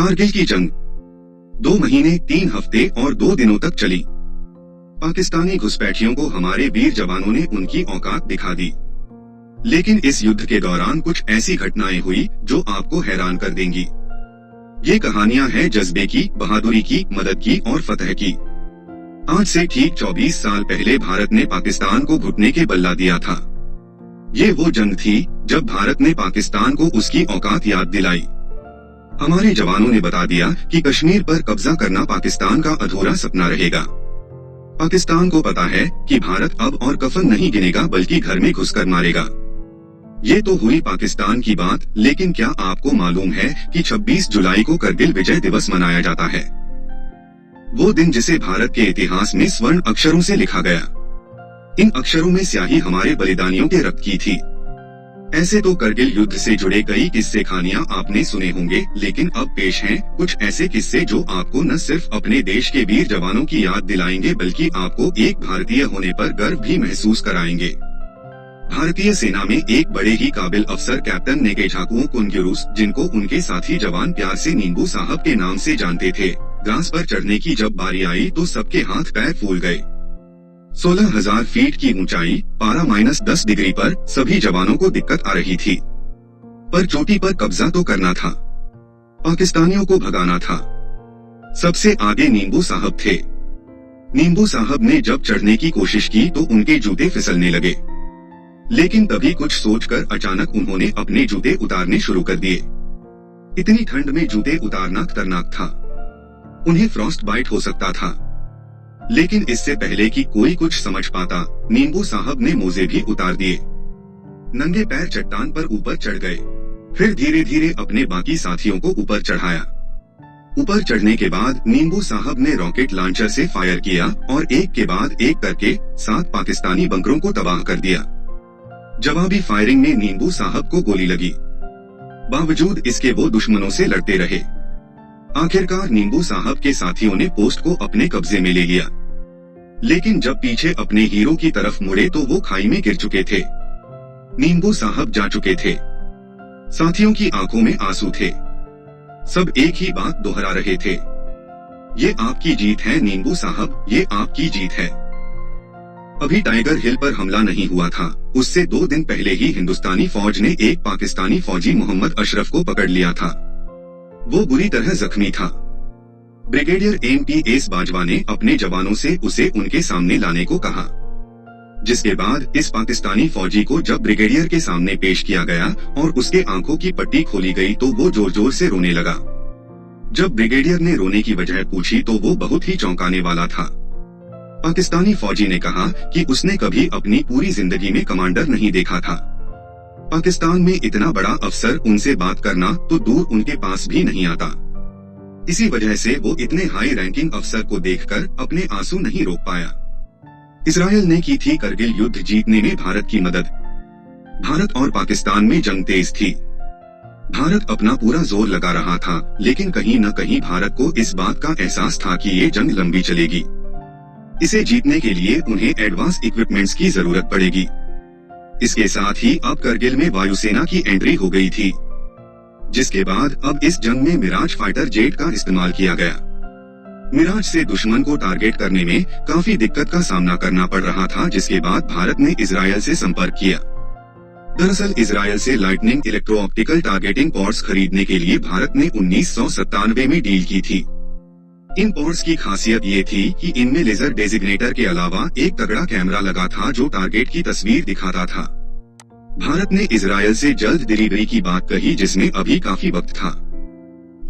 कारगिल की जंग 2 महीने 3 हफ्ते और 2 दिनों तक चली। पाकिस्तानी घुसपैठियों को हमारे वीर जवानों ने उनकी औकात दिखा दी। लेकिन इस युद्ध के दौरान कुछ ऐसी घटनाएं हुई जो आपको हैरान कर देंगी। ये कहानियां हैं जज्बे की, बहादुरी की, मदद की और फतह की। आज से ठीक 24 साल पहले भारत ने पाकिस्तान को घुटने के बल ला दिया था। ये वो जंग थी जब भारत ने पाकिस्तान को उसकी औकात याद दिलाई। हमारे जवानों ने बता दिया कि कश्मीर पर कब्जा करना पाकिस्तान का अधूरा सपना रहेगा। पाकिस्तान को पता है कि भारत अब और कफन नहीं गिनेगा बल्कि घर में घुसकर मारेगा। ये तो हुई पाकिस्तान की बात, लेकिन क्या आपको मालूम है कि 26 जुलाई को करगिल विजय दिवस मनाया जाता है? वो दिन जिसे भारत के इतिहास में स्वर्ण अक्षरों से लिखा गया। इन अक्षरों में स्याही हमारे बलिदानियों के रक्त की थी। ऐसे तो करगिल युद्ध से जुड़े कई किस्से कहानियां आपने सुने होंगे, लेकिन अब पेश हैं कुछ ऐसे किस्से जो आपको न सिर्फ अपने देश के वीर जवानों की याद दिलाएंगे बल्कि आपको एक भारतीय होने पर गर्व भी महसूस कराएंगे। भारतीय सेना में एक बड़े ही काबिल अफसर कैप्टन नेगेझाकुओ कुनग्युरुस, जिनको उनके साथी जवान प्यार से नींबू साहब के नाम से जानते थे, ग्रास पर चढ़ने की जब बारी आई तो सबके हाथ पैर फूल गए। 16,000 फीट की ऊंचाई, पारा -10 डिग्री पर सभी जवानों को दिक्कत आ रही थी। पर चोटी पर कब्जा तो करना था, पाकिस्तानियों को भगाना था। सबसे आगे नींबू साहब थे। नींबू साहब ने जब चढ़ने की कोशिश की तो उनके जूते फिसलने लगे, लेकिन तभी कुछ सोचकर अचानक उन्होंने अपने जूते उतारने शुरू कर दिए। इतनी ठंड में जूते उतारना खतरनाक था, उन्हें फ्रॉस्ट बाइट हो सकता था। लेकिन इससे पहले कि कोई कुछ समझ पाता, नींबू साहब ने मोजे भी उतार दिए। नंगे पैर चट्टान पर ऊपर चढ़ गए, फिर धीरे धीरे अपने बाकी साथियों को ऊपर चढ़ाया। ऊपर चढ़ने के बाद नींबू साहब ने रॉकेट लॉन्चर से फायर किया और एक के बाद एक करके 7 पाकिस्तानी बंकरों को तबाह कर दिया। जवाबी फायरिंग में नींबू साहब को गोली लगी, बावजूद इसके वो दुश्मनों से लड़ते रहे। आखिरकार नींबू साहब के साथियों ने पोस्ट को अपने कब्जे में ले लिया, लेकिन जब पीछे अपने हीरो की तरफ मुड़े तो वो खाई में गिर चुके थे। नींबू साहब जा चुके थे, साथियों की आंखों में आंसू थे। सब एक ही बात दोहरा रहे थे, ये आपकी जीत है नींबू साहब, ये आपकी जीत है। अभी टाइगर हिल पर हमला नहीं हुआ था, उससे 2 दिन पहले ही हिंदुस्तानी फौज ने एक पाकिस्तानी फौजी मोहम्मद अशरफ को पकड़ लिया था। वो बुरी तरह जख्मी था। ब्रिगेडियर MPS बाजवा ने अपने जवानों से उसे उनके सामने लाने को कहा, जिसके बाद इस पाकिस्तानी फौजी को जब ब्रिगेडियर के सामने पेश किया गया और उसके आंखों की पट्टी खोली गई तो वो जोर जोर से रोने लगा। जब ब्रिगेडियर ने रोने की वजह पूछी तो वो बहुत ही चौंकाने वाला था। पाकिस्तानी फौजी ने कहा कि उसने कभी अपनी पूरी जिंदगी में कमांडर नहीं देखा था। पाकिस्तान में इतना बड़ा अफसर उनसे बात करना तो दूर उनके पास भी नहीं आता। इसी वजह से वो इतने हाई रैंकिंग अफसर को देखकर अपने आंसू नहीं रोक पाया। इजराइल ने की थी करगिल युद्ध जीतने में भारत की मदद। भारत और पाकिस्तान में जंग तेज थी। भारत अपना पूरा जोर लगा रहा था, लेकिन कहीं न कहीं भारत को इस बात का एहसास था कि ये जंग लंबी चलेगी। इसे जीतने के लिए उन्हें एडवांस इक्विपमेंट्स की जरूरत पड़ेगी। इसके साथ ही अब करगिल में वायुसेना की एंट्री हो गई थी, जिसके बाद अब इस जंग में मिराज फाइटर जेट का इस्तेमाल किया गया। मिराज से दुश्मन को टारगेट करने में काफी दिक्कत का सामना करना पड़ रहा था, जिसके बाद भारत ने इजराइल से संपर्क किया। दरअसल इजराइल से lightning electro optical targeting pods खरीदने के लिए भारत ने 1997 में डील की थी। इन पॉड्स की खासियत ये थी कि इनमें लेजर डेजिग्नेटर के अलावा एक तगड़ा कैमरा लगा था जो टारगेट की तस्वीर दिखाता था। भारत ने इजराइल से जल्द डिलीवरी की बात कही, जिसमें अभी काफी वक्त था,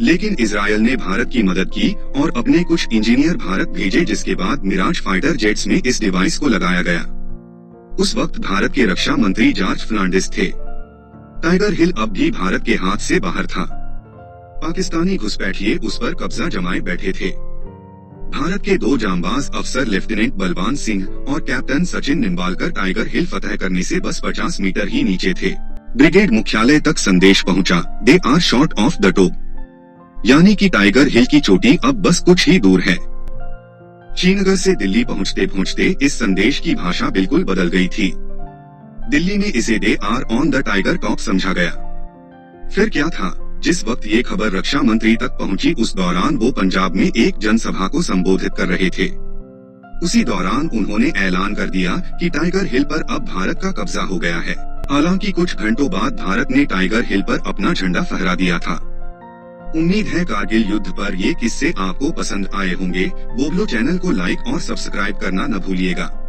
लेकिन इजराइल ने भारत की मदद की और अपने कुछ इंजीनियर भारत भेजे, जिसके बाद मिराज फाइटर जेट्स में इस डिवाइस को लगाया गया। उस वक्त भारत के रक्षा मंत्री जॉर्ज फर्नांडिस थे। टाइगर हिल अब भी भारत के हाथ से बाहर था। पाकिस्तानी घुसपैठिए उस पर कब्जा जमाए बैठे थे। भारत के 2 जांबाज अफसर लेफ्टिनेंट बलवान सिंह और कैप्टन सचिन निम्बालकर टाइगर हिल फतह करने से बस 50 मीटर ही नीचे थे। ब्रिगेड मुख्यालय तक संदेश पहुंचा, they are short of the top, यानी कि टाइगर हिल की चोटी अब बस कुछ ही दूर है। श्रीनगर से दिल्ली पहुंचते पहुंचते इस संदेश की भाषा बिल्कुल बदल गई थी। दिल्ली में इसे they are on the tiger top समझा गया। फिर क्या था, जिस वक्त ये खबर रक्षा मंत्री तक पहुंची उस दौरान वो पंजाब में एक जनसभा को संबोधित कर रहे थे। उसी दौरान उन्होंने ऐलान कर दिया कि टाइगर हिल पर अब भारत का कब्जा हो गया है। हालांकि कुछ घंटों बाद भारत ने टाइगर हिल पर अपना झंडा फहरा दिया था। उम्मीद है कारगिल युद्ध पर ये किस्से आपको पसंद आए होंगे। बोबलो चैनल को लाइक और सब्सक्राइब करना न भूलिएगा।